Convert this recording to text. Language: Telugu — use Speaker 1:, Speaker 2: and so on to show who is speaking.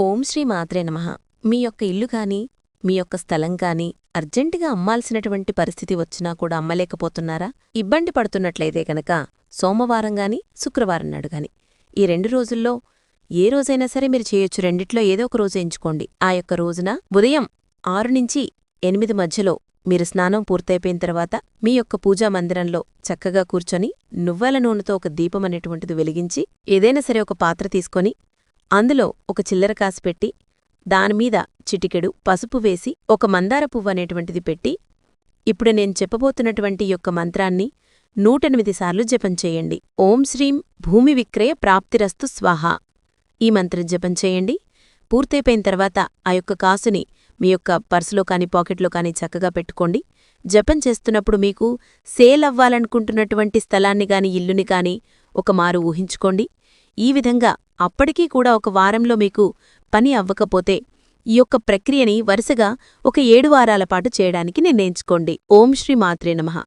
Speaker 1: ఓం శ్రీ మాత్రే నమః. మీ యొక్క ఇల్లు కాని మీ యొక్క స్థలం కాని అర్జెంటుగా అమ్మాల్సినటువంటి పరిస్థితి వచ్చినా కూడా అమ్మలేకపోతున్నారా? ఇబ్బంది పడుతున్నట్లయితే గనక సోమవారం గాని శుక్రవారం నాడు గాని ఈ 2 రోజుల్లో ఏ రోజైనా సరే మీరు చేయొచ్చు. రెండిట్లో ఏదో ఒక రోజు ఎంచుకోండి. ఆ యొక్క రోజున ఉదయం 6 నుంచి 8 మధ్యలో మీరు స్నానం పూర్తయిపోయిన తర్వాత మీ యొక్క పూజా మందిరంలో చక్కగా కూర్చొని నువ్వుల నూనెతో ఒక దీపం అనేటువంటిది వెలిగించి ఏదైనా సరే ఒక పాత్ర తీసుకొని అందులో ఒక చిల్లర కాసు పెట్టి దానిమీద చిటికెడు పసుపు వేసి ఒక మందార పువ్వు అనేటువంటిది పెట్టి ఇప్పుడు నేను చెప్పబోతున్నటువంటి యొక్క మంత్రాన్ని 108 సార్లు జపం చేయండి. ఓం శ్రీం భూమి విక్రయ ప్రాప్తిరస్తు స్వాహా ఈ మంత్రం జపం చేయండి. పూర్తయిపోయిన తర్వాత ఆ యొక్క కాసుని మీ యొక్క పర్సులో కాని పాకెట్లో కాని చక్కగా పెట్టుకోండి. జపం చేస్తున్నప్పుడు మీకు సేల్ అవ్వాలనుకుంటున్నటువంటి స్థలాన్ని గాని ఇల్లుని కాని ఒక మారు ఊహించుకోండి. ఈ విధంగా అప్పటికీ కూడా ఒక వారంలో మీకు పని అవ్వకపోతే ఈ యొక్క ప్రక్రియని వరుసగా ఒక 7 వారాల పాటు చేయడానికి నిర్ణయించుకోండి. ఓం శ్రీ మాత్రే నమః.